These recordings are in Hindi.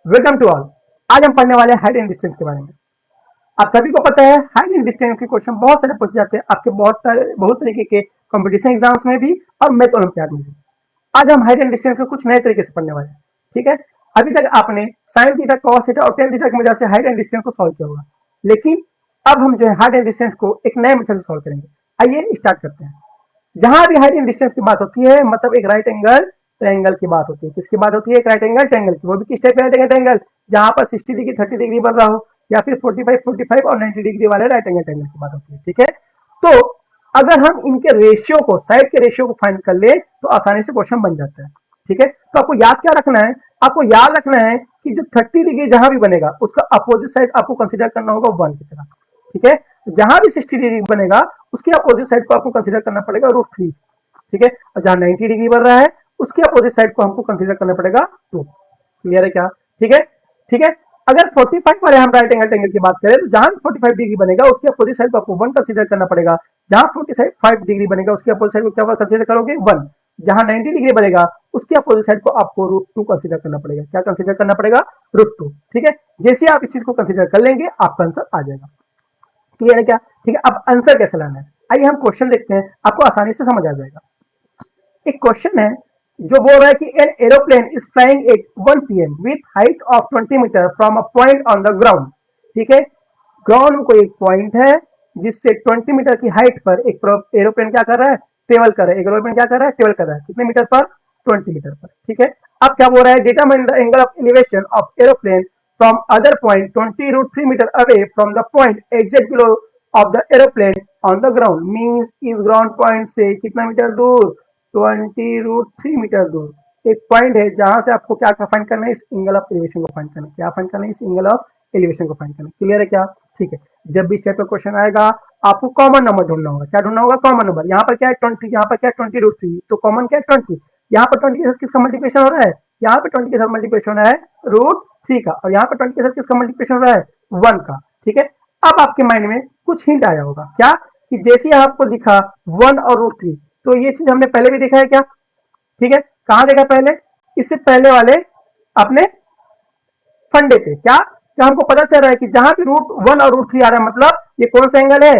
Welcome to all. आज हम पढ़ने वाले हैं हाइट एंड डिस्टेंस के बारे में। आप सभी को पता है हाइट एंड डिस्टेंस के क्वेश्चन बहुत सारे पूछे जाते हैं आपके बहुत तरीके के कंपटीशन एग्जाम्स में भी और मैथ ओलंपियाड में भी। आज हम हाइट एंड डिस्टेंस को कुछ नए तरीके से पढ़ने वाले हैं। ठीक है, अभी तक आपने साइन थीटा, कॉस थीटा और टेन थीटा की मदद से हाइट एंड डिस्टेंस को सॉल्व किया होगा, लेकिन अब हम जो है हाइट एंड डिस्टेंस को एक नए मेथड से सॉल्व करेंगे। आइए स्टार्ट करते हैं। जहां भी हाइट एंड डिस्टेंस की बात होती है, मतलब एक राइट एंगल ट्रायंगल की बात होती है। किसकी बात होती है? एक राइट एंगल ट्रायंगल की। वो भी किस टाइप का राइट एंगल ट्रायंगल? जहां पर 60 डिग्री, 30 डिग्री बन रहा हो, या फिर 45, 45 और 90 डिग्री वाले राइट एंगल ट्रायंगल की बात होती है। ठीक है, तो अगर हम इनके रेशियो को, साइड के रेशियो को फाइंड कर ले तो आसानी से क्वेश्चन बन जाता है। ठीक है, तो आपको याद क्या रखना है? आपको याद रखना है कि जो 30 डिग्री जहां भी बनेगा उसका अपोजिट साइड आपको कंसिडर करना होगा 1 की तरह। ठीक है, जहां भी 60 डिग्री बनेगा उसके अपोजिट साइड को आपको कंसिडर करना पड़ेगा √3। ठीक है, और जहां 90 डिग्री बन रहा है उसके अपोजिट साइड को हमको कंसीडर करना पड़ेगा 2। क्लियर है क्या? ठीक है, ठीक है। अगर 45 वाले हम राइट एंगल ट्रायंगल की बात करें तो जहां 45 डिग्री बनेगा उसके अपोजिट साइड को आपको 1 कंसीडर करना पड़ेगा। जहां 45 डिग्री बनेगा उसके अपोजिट साइड को क्या कंसीडर करोगे? 1। जहां 90 डिग्री बनेगा उसके अपोजिट साइड को आपको √2 कंसीडर करना पड़ेगा। क्या कंसीडर करना पड़ेगा? √2। ठीक है, जैसे आप इस चीज को कंसीडर कर लेंगे आपका आंसर आ जाएगा। क्लियर है क्या? ठीक है, अब आंसर कैसे लाना है आइए हम क्वेश्चन देखते हैं, आपको आसानी से समझ आ जाएगा। एक क्वेश्चन है जो बोल रहा है कि an aeroplane is flying at 1 PM with height of 20 metre from a point on the ground. ठीक है, ग्राउंड में कोई एक पॉइंट है जिससे 20 मीटर की हाइट पर एक एरोप्लेन क्या कर रहा है? ट्रेवल कर रहा है। एक एरोप्लेन क्या कर रहा है? ट्रेवल कर रहा है। कितने मीटर पर? 20 मीटर पर। ठीक है, अब क्या बोल रहा है? Determine the angle of elevation of aeroplane from other point 20 √3 metre away from the point exact below of the aeroplane on the ground. Means इस ग्राउंड पॉइंट से कितना मीटर दूर? 20 √3 मीटर दूर एक पॉइंट है जहां से आपको क्या फाइंड करना है? इस एंगल ऑफ एलिवेशन को फाइंड करना है। क्या फाइंड करना है? इस एंगल ऑफ एलिवेशन को फाइंड करना है। क्लियर है क्या? ठीक है, जब भी इस टाइप का क्वेश्चन आएगा आपको कॉमन नंबर ढूंढना होगा। क्या ढूंढना होगा? Common number. यहाँ पर क्या है? 20, यहाँ पर क्या है? 20 √3, तो कॉमन क्या है? 20। यहाँ पर 20 के साथ किसका मल्टीप्लिकेशन हो रहा है? यहाँ पर 20 के साथ मल्टीप्लिकेशन हो रहा है √3 का, और यहाँ पर 20 के साथ किसका मल्टीप्लिकेशन हो रहा है? 1 का। ठीक है, अब आपके माइंड में कुछ हिंट आया होगा। क्या? कि जैसे आपको दिखा 1 और √3, तो ये चीज हमने पहले भी देखा है क्या? ठीक है, कहां देखा पहले? इससे पहले वाले अपने फंडे पे। क्या क्या हमको पता चल रहा है कि जहां भी √1 और √3 आ रहा है, मतलब ये कौन सा एंगल है?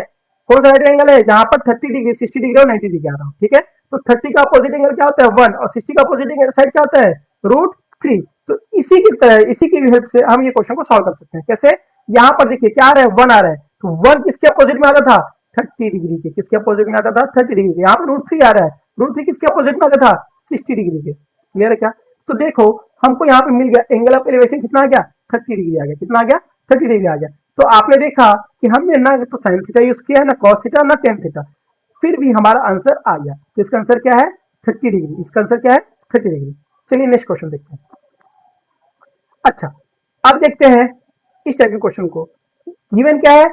कौन सा राइट एंगल है? जहां पर 30 डिग्री, 60 डिग्री और 90 डिग्री आ रहा है। ठीक है, तो 30 का अपोजिट एंगल क्या होता है? 1, और 60 का अपोजिट एंगल साइड क्या होता है? √3। तो इसी की तरह, इसी की हेल्प से हम ये क्वेश्चन को सॉल्व कर सकते हैं। कैसे? यहाँ पर देखिए क्या आ रहा है? 1 आ रहा है, तो 1 किसके अपोजिट में आता था? 30 डिग्री के। किसके अपोजिट में आता था? 30 डिग्री के। यहाँ पर √3 आ रहा है, √3 किसके अपोजिट में आता था? 60 डिग्री के। क्लियर है क्या? तो देखो हमको यहाँ पे मिल गया एंगल ऑफ एलिवेशन कितना आ गया? 30 डिग्री आ गया। कितना आ गया? 30 डिग्री आ गया। तो आपने देखा कि हमने ना तो साइन थीटा यूज किया, ना कॉस थीटा, ना टेन थीटा, फिर भी हमारा आंसर आ गया। तो इसका आंसर क्या है? 30 डिग्री। इसका आंसर क्या है? 30 डिग्री। चलिए नेक्स्ट क्वेश्चन देखते हैं। अच्छा, अब देखते हैं इस टाइप के क्वेश्चन को। गिवन क्या है?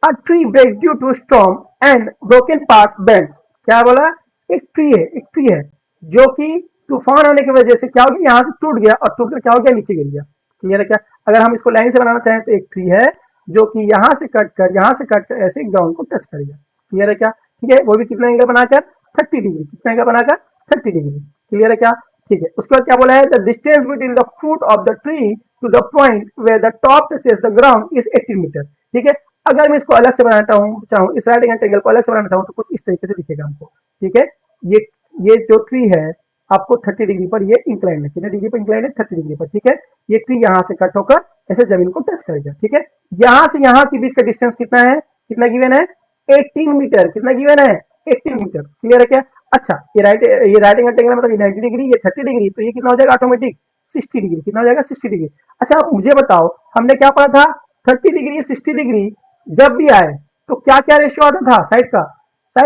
A tree break due to storm and broken parts bends. क्या बोला? एक ट्री है, एक ट्री है जो कि तूफान होने की वजह से क्या हो गया? यहाँ से टूट गया और टूट कर क्या हो गया? नीचे गिर गया। क्लियर है क्या? अगर हम इसको लाइन से बनाना चाहें तो एक ट्री है जो कि यहाँ से कट कर ऐसे ग्राउंड को टच करेगा। क्लियर है क्या? ठीक है, वो भी कितना एंगल बनाकर? 30 डिग्री। कितना एंगल बनाकर? 30 डिग्री। क्लियर है क्या? ठीक है, उसके बाद क्या बोला है? The distance between the foot of the tree to the point where the top touches the ground is 18 metre. ठीक है, अगर मैं इसको अलग से बनाता हूँ चाहूँ, इस राइट एंगल को अलग से बनाना चाहूँ तो कुछ इस तरीके से दिखेगा हमको। ठीक है, ये जो ट्री है आपको 30 डिग्री पर ये इंक्लाइन है। कितने डिग्री पर इंक्लाइन है? 30 डिग्री पर। ठीक है, ये ट्री यहाँ से कट होकर ऐसे जमीन को टच करेगा। ठीक है, यहाँ से यहाँ के बीच का डिस्टेंस कितना है? कितना गिवन है? 18 मीटर। कितना गिवन है? 18 मीटर। क्लियर है क्या? अच्छा, ये राइट एंगल मतलब 90 डिग्री, ये 30 डिग्री, तो ये कितना हो जाएगा ऑटोमेटिक? 60 डिग्री। कितना हो जाएगा? 60 डिग्री। अच्छा, आप मुझे बताओ हमने क्या पढ़ा था? 30 डिग्री, 60 डिग्री जब भी आए तो क्या क्या रेशियो आता था? साइड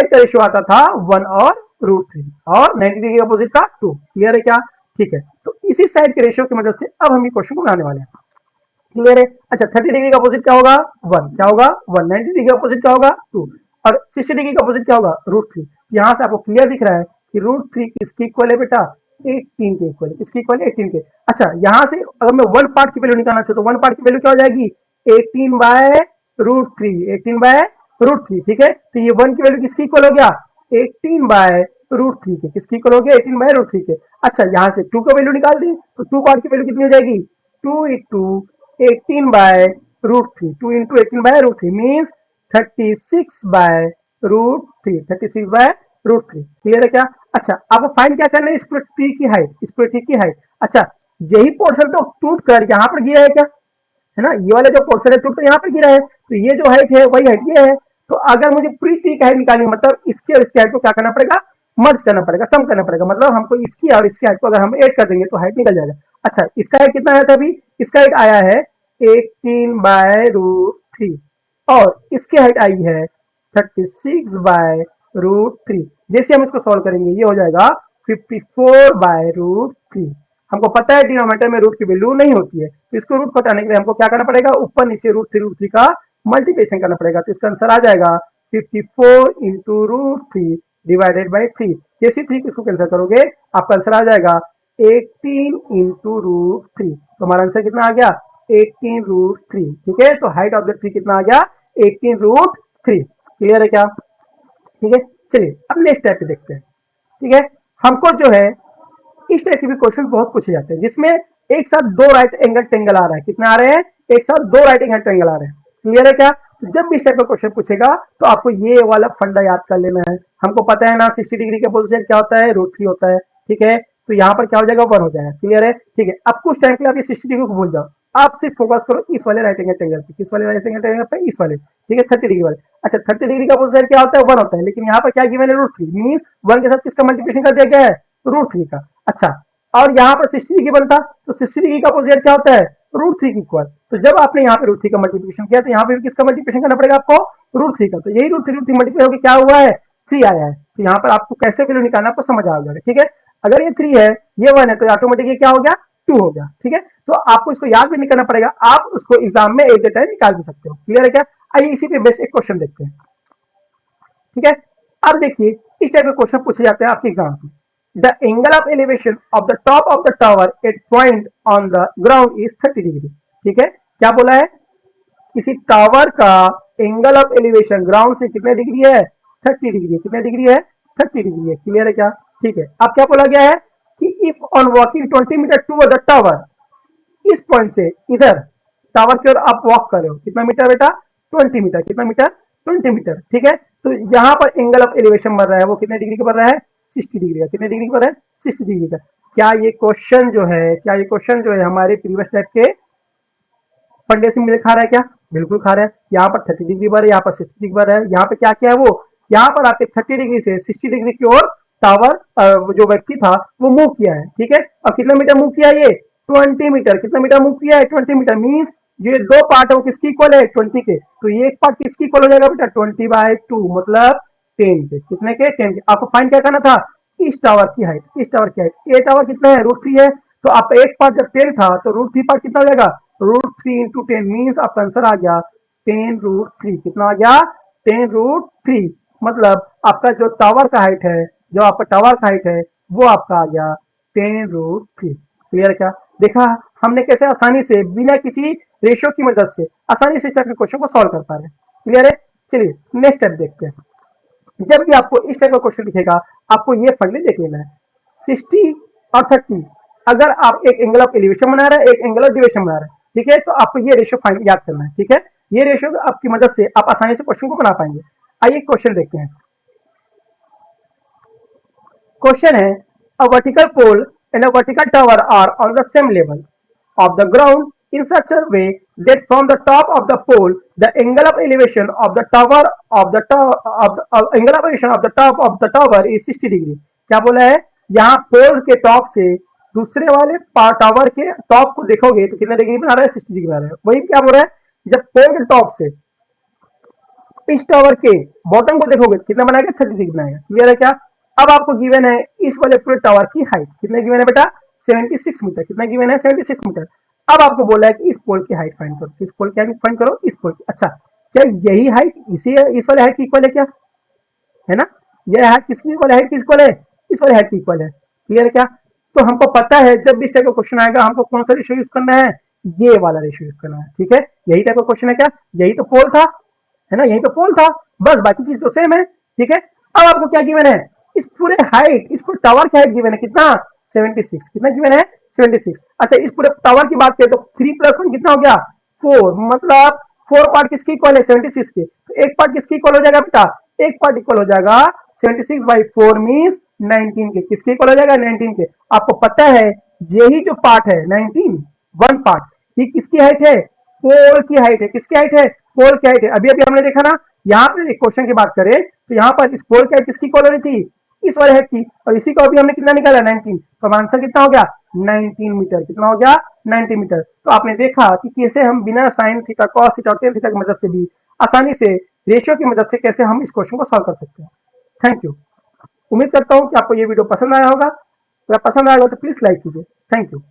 का रेशियो आता था 1 और √3, और 90 डिग्री अपोजिट का 2। क्लियर है क्या? ठीक है, तो इसी साइड के रेशियो की मदद से अब हम ये क्वेश्चन को बनाने वाले हैं। क्लियर है? अच्छा, 30 डिग्री का अपोजिट क्या होगा? 1। क्या होगा? 1। 90 डिग्री का अपोजिट क्या होगा? 2। और 60 डिग्री का अपोजिट क्या होगा? √3। यहाँ से आपको क्लियर दिख रहा है कि √3 किसकी इक्वल है बेटा? 18 के इक्वल है। किसकी इक्वल है? 18 के। अच्छा, यहाँ से अगर मैं 1 पार्ट की वैल्यू निकालना चाहूँ तो 1 पार्ट की वैल्यू क्या हो जाएगी? 18 बाय √3। 18 बाय √3। ठीक है, तो ये 1 की वैल्यू किसकी इक्वल हो गया? 18 बाय √3 के। किसकी इक्वल हो गया? 18 बाय √3 के। अच्छा, यहाँ से 2 का वैल्यू निकाल दी तो 2 पार्ट की वैल्यू कितनी हो जाएगी? 2 इंटू 18/√3, 2 इंटू 18/√3 मीन्स 36/√3, क्लियर है क्या? अच्छा, आपको फाइंड क्या करना है, इस पूरे ट्री की हाइट, इस पूरे ट्री की हाइट। अच्छा, यही पोर्शन तो टूट कर यहाँ पर गिरा है क्या, है ना, ये वाला जो पोर्शन है टूट कर यहाँ पर गिरा है, तो ये जो हाइट है वही हाइट ये है। तो अगर मुझे पूरी ट्री की हाइट निकालनी है, मतलब इसकी और इसकी हाइट को क्या करना पड़ेगा, मर्ज करना पड़ेगा, सम करना पड़ेगा, मतलब हमको इसकी और इसकी हाइट को अगर हम ऐड कर देंगे तो हाइट निकल जाएगा। अच्छा, इसका हाइट कितना आया था अभी, इसका हाइट आया है 18/√3 और इसकी हाइट आई है 36/√3। जैसे हम इसको सॉल्व करेंगे ये हो जाएगा 54/√3। हमको पता है डिनोमिनेटर में रूट की वैल्यू नहीं होती है, तो इसको रूट घटाने के लिए हमको क्या करना पड़ेगा, ऊपर नीचे √3 का मल्टीप्लिकेशन करना पड़ेगा। तो इसका आंसर आ जाएगा 54 इंटू √3 डिवाइडेड बाई 3। जैसे 3 इसको कैंसिल करोगे आपका आंसर आ जाएगा 18 इंटू √3। तो हमारा आंसर कितना आ गया, 18√3। ठीक है, तो हाइट ऑफ द ट्री कितना आ गया, 18√3। क्लियर है क्या? ठीक है, चलिए अब नेक्स्ट टाइप पे देखते हैं। ठीक है, हमको जो है इस टाइप के भी क्वेश्चन बहुत पूछे जाते हैं जिसमें एक साथ दो राइट एंगल ट्रेंगल आ रहा है। कितना आ रहे हैं, एक साथ दो राइट एंगल ट्रेंगल आ रहे हैं। क्लियर है क्या? तो जब भी इस टाइप का क्वेश्चन पूछेगा तो आपको ये वाला फंडा याद कर लेना है। हमको पता है ना 60 डिग्री का पोजीशन क्या होता है, √3 होता है। ठीक है, तो यहाँ पर क्या हो जाएगा, 1 हो जाएगा। क्लियर है? ठीक है, अब कुछ टाइम के लिए आप ये 60 डिग्री को भूल जाओ, आप सिर्फ फोकस करो इस वाले राइट एंगल ट्रेंगल पे। किस वाले राइट एंगल ट्रेंगल पे, इस वाले। ठीक है, 30 डिग्री वाले। अच्छा, 30 डिग्री का पोजीशन क्या होता है, 1 होता है, लेकिन यहाँ पर क्या गिवन है, √3 मीन्स 1 के साथ किसका मल्टीप्लिकेशन कर दिया गया है, √3 का। अच्छा, और यहाँ पर 60 डिग्री बनता, तो 60 डिग्री का अपोजिट क्या होता है, √3 की इक्वल। तो जब आपने यहाँ पे √3 का मल्टीप्लिकेशन किया तो यहाँ पे भी किसका मल्टीप्लिकेशन करना पड़ेगा आपको, √3 का। तो यही √3 मल्टीप्लाई होकर क्या हुआ है, 3 आया है। तो यहाँ पर आपको कैसे वैल्यू निकालना आपको समझ आ जाएगा। ठीक है, अगर ये 3 है, ये 1 है, तो ऑटोमेटिकली क्या हो गया, 2 हो गया। ठीक है, तो आपको इसको याद भी नहीं करना पड़ेगा, आप उसको एग्जाम में एट द टाइम निकाल भी सकते हो। क्लियर है क्या? आइए इसी पे बेस्ट एक क्वेश्चन देखते हैं। ठीक है, अब देखिए इस टाइप के क्वेश्चन पूछे जाते हैं आपके एग्जाम में। The angle of elevation of the top of the tower at point on the ground is 30 degree. ठीक है, क्या बोला है, किसी टावर का एंगल ऑफ एलिवेशन ग्राउंड से कितने डिग्री है, 30 डिग्री है। कितने डिग्री है, 30 डिग्री है। क्लियर है क्या? ठीक है, अब क्या बोला गया है कि if on walking 20 metre toward the tower, इस पॉइंट से इधर टावर की ओर आप वॉक कर रहे हो, कितना मीटर बेटा, 20 मीटर। कितना मीटर, 20 मीटर। ठीक है, तो यहाँ पर एंगल ऑफ एलिवेशन बन रहा है वो कितने डिग्री का बन रहा है, 60 डिग्री का। कितने डिग्री का बन रहा है, 60 डिग्री का। क्या ये क्वेश्चन जो है, क्या ये क्वेश्चन जो है हमारे प्रीवियस टाइप के फंडे से मिल खा रहा है क्या, बिल्कुल खा रहा है। यहाँ पर 30 डिग्री पर है, यहाँ पर 60 डिग्री पर है। यहाँ पे क्या क्या है, वो यहाँ पर आपके 30 डिग्री से 60 डिग्री की ओर टावर जो व्यक्ति था वो मूव किया है। ठीक है, और कितना मीटर मूव किया, ये 20 मीटर। कितना मीटर मूव किया है, 20 मीटर। मीन्स ये दो पार्ट है वो किसकी इक्वल है, 20 के। तो ये एक पार्ट किसकी इक्वल हो जाएगा बेटा, 20/2 मतलब 10 के। कितने के, 10 के। आपको फाइंड क्या करना था, इस टावर की हाइट, इस टावर की हाइट। ये टावर कितना है, √3 है। तो आपका एक पार्ट जब 10 था तो √3 पार्ट कितना हो जाएगा, √3 इंटू 10 मीन्स आपका आंसर आ गया 10√3। कितना आ गया, 10√3। मतलब आपका जो टावर का हाइट है, जो आपका टावर का हाइट है वो आपका आ गया 10√3। क्लियर क्या? देखा हमने कैसे आसानी से बिना किसी रेशियो की मदद से आसानी से इस टाइप के क्वेश्चन को सॉल्व कर पा रहे हैं। क्लियर है? चलिए नेक्स्ट स्टेप देखते हैं। जब भी आपको इस टाइप का क्वेश्चन दिखेगा आपको ये फंडे देख लेना है, 60 और 30। अगर आप एक एंगल ऑफ एलिवेशन बना रहे हैं, एक एंगल ऑफ डिविएशन बना रहे हैं, ठीक है, तो आपको ये रेशियो फाइंड याद करना है। ठीक है, ये रेशियो आपकी मदद से आप आसानी से क्वेश्चन को बना पाएंगे। आइए क्वेश्चन देखते हैं। क्वेश्चन है, a vertical pole and a vertical tower are on the same level of the ground in such a way that from the top of the pole the angle of elevation of the tower of the angle of elevation of the top of the tower is 60 degree. क्या बोला है, यहाँ पोल के टॉप से दूसरे वाले टावर के टॉप को देखोगे तो कितना डिग्री बना रहा है, 60 डिग्री बना रहा है। वही क्या बोल रहा है, जब पोल के टॉप से इस टावर के बॉटम को देखोगे तो कितना बनाएगा, 30 डिग्री बनाएगा। क्लियर है क्या? अब आपको गिवन है इस वाले पूरे टावर की हाइट, कितने गिवन है बेटा, 76 मीटर। कितना गिवन है, 76 मीटर। अब आपको बोला है कि इस पोल की हाइट फाइंड करो। किस पोल की हाइट फाइंड करो, इस पोल की। अच्छा, क्या यही हाइट इसी इस वाले हाइट की इक्वल है क्या, है ना, यह हाइट किसकी इक्वल है, हाइट किस इक्वल है, इस वाले हाइट की इक्वल है। क्लियर है क्या? तो हमको पता है जब भी इस टाइप का क्वेश्चन आएगा हमको कौन सा रेशियो यूज करना है, ये वाला रेशियो यूज करना है। ठीक है, यही टाइप का क्वेश्चन है क्या, यही तो पोल था, है ना, यही तो पोल था, बस बाकी चीज तो सेम है। ठीक है, अब आपको क्या गिवन है, इस पूरे हाइट, इस पूरे टावर की हाइट गिवन है कितना, 76। कितना गिवन है, 76। अच्छा, इस पूरे टावर की बात करें तो 3 + 1 कितना हो गया 4, मतलब 4 पार्ट किसकी इक्वल है 76 के, तो एक पार्ट किसकी इक्वल हो जाएगा बेटा, एक पार्ट इक्वल हो जाएगा 76/4 मीन्स 19 के, किसके इक्वल हो जाएगा 19 के। आपको पता है यही जो पार्ट है 19 वन पार्ट, ये किसकी हाइट है, पोल की हाइट है, किसकी हाइट है, पोल की हाइट है। अभी अभी हमने देखा ना, यहाँ पे क्वेश्चन की बात करें तो यहाँ पर इस पोल की हाइट किसकी इक्वल हो रही थी, इस वाले हेड की, और इसी को अभी हमने कितना निकाला 19, तो आंसर कितना हो गया 19 मीटर, कितना हो गया 90 मीटर। तो आपने देखा कि कैसे हम बिना साइन थीटा कॉस थीटा और टेन थीटा की मदद से भी आसानी से रेशियो की मदद से कैसे हम इस क्वेश्चन को सॉल्व कर सकते हैं। Thank you. उम्मीद करता हूँ कि आपको ये वीडियो पसंद आया होगा, अगर पसंद आएगा तो प्लीज लाइक कीजिए। Thank you.